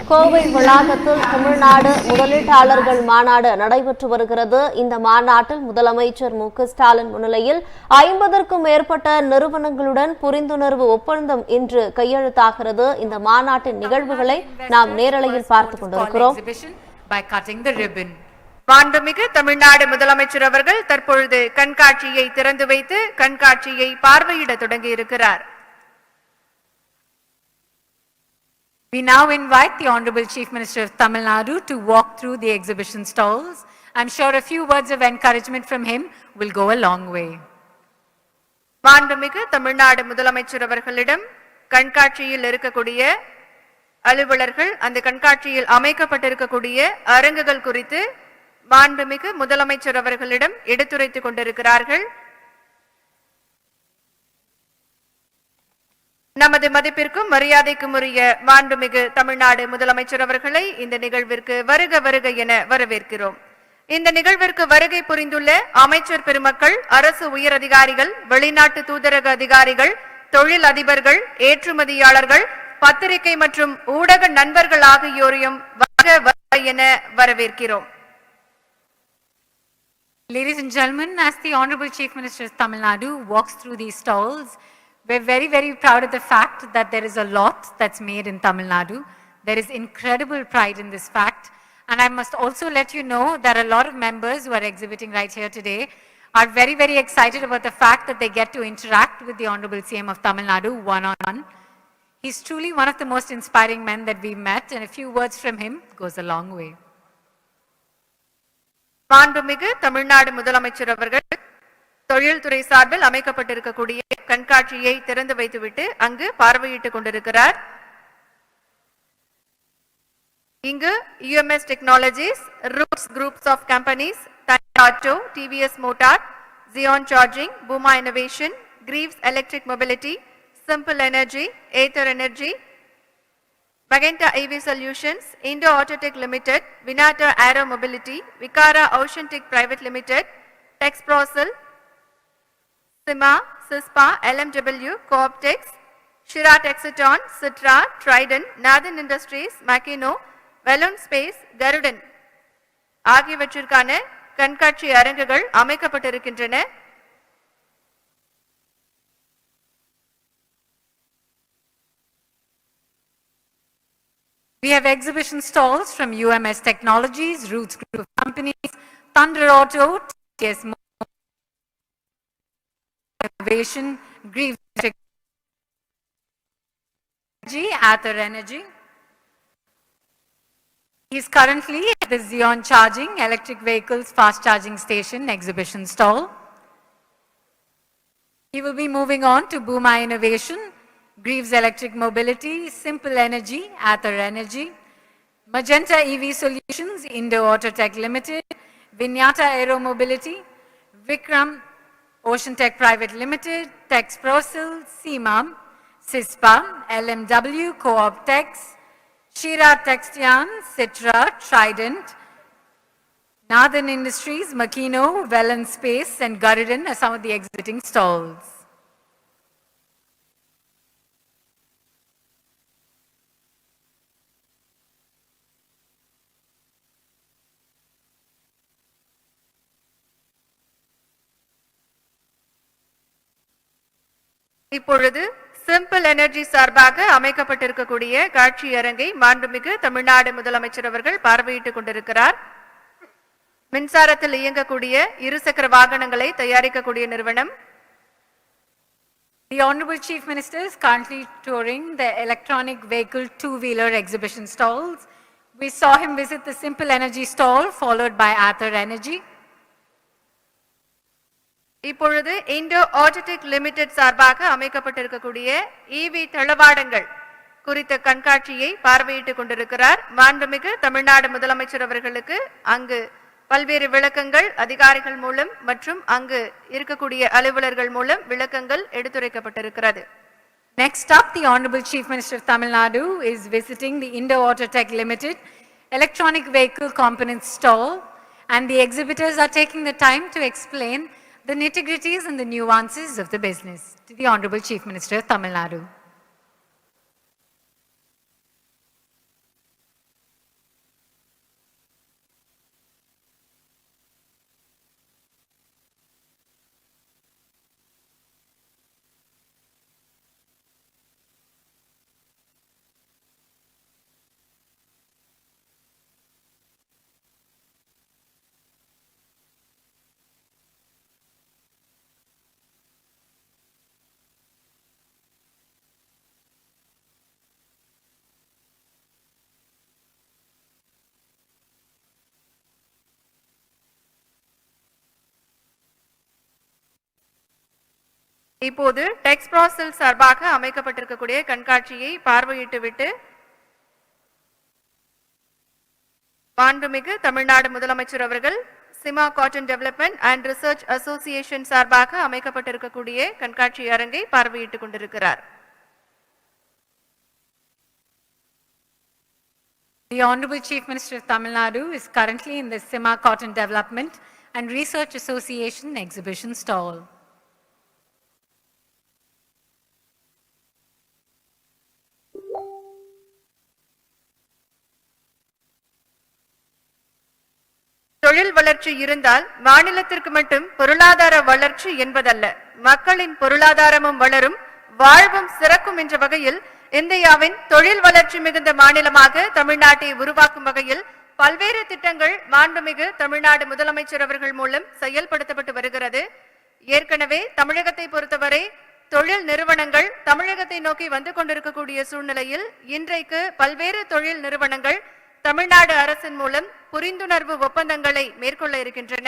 கோவை வளாகத்தில் தமிழ்நாடு முதலீட்டாளர்கள் மாநாடு நடைபெற்று வருகிறது. இந்த மாநாட்டில் முதலமைச்சர் மு.க.ஸ்டாலின் முன்னிலையில் 50க்கும் மேற்பட்ட நிறுவனங்களுடன் புரிந்துணர்வு ஒப்பந்தம் இன்று கையெழுத்தாகிறது. இந்த மாநாட்டின் நிகழ்வுகளை நாம் நேரலையில் பார்த்துக் கொண்டிருக்கிறோம். மாண்புமிகு தமிழ்நாடு முதலமைச்சர் அவர்கள் தற்பொழுது கண்காட்சியை திறந்து வைத்து கண்காட்சியை பார்வையிட தொடங்கி இருக்கிறார். We now invite the Honorable Chief Minister of Tamil Nadu to walk through the exhibition stalls. I'm sure a few words of encouragement from him will go a long way. மாண்புமிகு தமிழ்நாடு முதலமைச்சர் அவர்களிடம் கண்காட்சியில் இருக்கக்கூடிய அலுவலர்கள் அந்த கண்காட்சியில் அமைக்கப்பட்டிருக்கக்கூடிய அரங்குகள் குறித்து மாண்புமிகு முதலமைச்சர் அவர்களிடம் எடுத்துரைத்துக் கொண்டிருக்கிறார்கள். நமது மதிப்பிற்கும் மரியாதைக்கும் உரிய மாண்புமிகு தமிழ்நாடு முதலமைச்சர் அவர்களை இந்த நிகழ்விற்கு வருக வருக என வரவேற்கிறோம். இந்த நிகழ்விற்கு வருகை புரிந்துள்ள அமைச்சர் பெருமக்கள், அரசு உயர் அதிகாரிகள், வெளிநாட்டு தூதரக அதிகாரிகள், தொழில் அதிபர்கள், ஏற்றுமதியாளர்கள், பத்திரிகை மற்றும் ஊடக நண்பர்கள் ஆகியோரையும் வருக வருக என வரவேற்கிறோம். Ladies and gentlemen, as the Honorable Chief Minister of Tamil Nadu walks through these stalls, we're very, very proud of the fact that there is a lot that's made in Tamil Nadu. There is incredible pride in this fact. And I must also let you know that a lot of members who are exhibiting right here today are very, very excited about the fact that they get to interact with the Honorable CM of Tamil Nadu one-on-one. He's truly one of the most inspiring men that we've met, and a few words from him goes a long way. மாண்புமிகு தமிழ்நாடு முதலமைச்சர் அவர்கள் தொழில்துறை சார்பில் அமைக்கப்பட்டிருக்கக்கூடிய கண்காட்சியை திறந்து வைத்துவிட்டு அங்கு பார்வையிட்டுக் கொண்டிருக்கிறார். இங்கு UMS Technologies, Roots Groups of Companies, Auto, TVS Motor, Xeon Charging, Buma Innovation, Greaves Electric Mobility, Simple Energy, Aether Energy, Magenta EV Solutions, Indo Autotech Limited, Vinata Aero Mobility, Vikara Ocean Tech Private Limited, Texprocel, Sima, Sispa, LMW, Cooptex, Shira Texaton, Citra, Trident, Nathan Industries, Makino, Vellon Space, Garudan ஆகியவற்றிற்கான கண்காட்சி அரங்குகள் அமைக்கப்பட்டிருக்கின்றன. We have exhibition stalls from UMS Technologies, Roots Group of Companies, Thunder Auto, TVS Innovation, Greaves Energy, Aether Energy. He is currently at the Xeon Charging Electric Vehicles Fast Charging Station exhibition stall. He will be moving on to Buma Innovation, Greaves Electric Mobility, Simple Energy, Aether Energy, Magenta EV Solutions, Indo Autotech Limited, Vinyata Aero Mobility, Vikram Ocean Tech Private Limited, Texprocel, CMAM, CISPA, LMW, Cooptex, Shira Textian, Citra, Trident, Nathan Industries, Makino, Vellon Space, and Garudan are some of the exhibiting stalls. இப்பொழுது simple energy சார்பாக அமைக்கப்பட்டிருக்கக்கூடிய காட்சி அரங்கை மாண்புமிகு தமிழ்நாடு முதலமைச்சர் அவர்கள் பார்வையிட்டுக் கொண்டிருக்கிறார். மின்சாரத்தில் இயங்கக்கூடிய இருசக்கர வாகனங்களை தயாரிக்கக்கூடிய நிறுவனம். The Honorable Chief Minister is currently touring the electronic vehicle two-wheeler exhibition stalls. We saw him visit the Simple Energy stall followed by Aether Energy. இப்பொழுது இண்டோ ஆட்டோடெக் லிமிடெட் சார்பாக அமைக்கப்பட்டிருக்கக்கூடிய EV தளவாடங்கள் குறித்த கண்காட்சியை பார்வையிட்டுக் கொண்டிருக்கிறார். மாண்புமிகு தமிழ்நாடு முதலமைச்சர் அவர்களுக்கு அங்கு பல்வேறு விளக்கங்கள் அதிகாரிகள் மூலம் மற்றும் அங்கு இருக்கக்கூடிய அலுவலர்கள் மூலம் விளக்கங்கள் எடுத்துரைக்கப்பட்டிருக்கிறது. Next up, the Honorable Chief Minister of Tamil Nadu is visiting the Indo Autotech Limited electronic vehicle components stall, and the exhibitors are taking the time to explain the nitty-gritties and the nuances of the business. To the Honorable Chief Minister of Tamil Nadu. இப்போது டெக்ஸ்பிராஸில் சார்பாக அமைக்கப்பட்டிருக்கக்கூடிய கண்காட்சியை பார்வையிட்டுவிட்டு மாண்புமிகு தமிழ்நாடு முதலமைச்சர் அவர்கள் SIMA cotton development and research association சார்பாக அமைக்கப்பட்டிருக்கக்கூடிய கண்காட்சி அரங்கை பார்வையிட்டுக் கொண்டிருக்கிறார். The Honorable Chief Minister of Tamil Nadu is currently in the Sima Cotton Development and Research Association exhibition stall. தொழில் வளர்ச்சி இருந்தால் மாநிலத்திற்கு மட்டும் பொருளாதார வளர்ச்சி என்பதல்ல, மக்களின் பொருளாதாரமும் வளரும், வாழ்வும் சிறக்கும் என்ற வகையில் இந்தியாவின் தொழில் வளர்ச்சி மிகுந்த மாநிலமாக தமிழ்நாட்டை உருவாக்கும் வகையில் பல்வேறு திட்டங்கள் மாண்புமிகு தமிழ்நாடு முதலமைச்சர் அவர்கள் மூலம் செயல்படுத்தப்பட்டு வருகிறது. ஏற்கனவே தமிழகத்தை பொறுத்தவரை தொழில் நிறுவனங்கள் தமிழகத்தை நோக்கி வந்து கொண்டிருக்கக்கூடிய சூழ்நிலையில் இன்றைக்கு பல்வேறு தொழில் நிறுவனங்கள் தமிழ்நாடு அரசின் மூலம் புரிந்துணர்வு ஒப்பந்தங்களை மேற்கொள்ள இருக்கின்றன.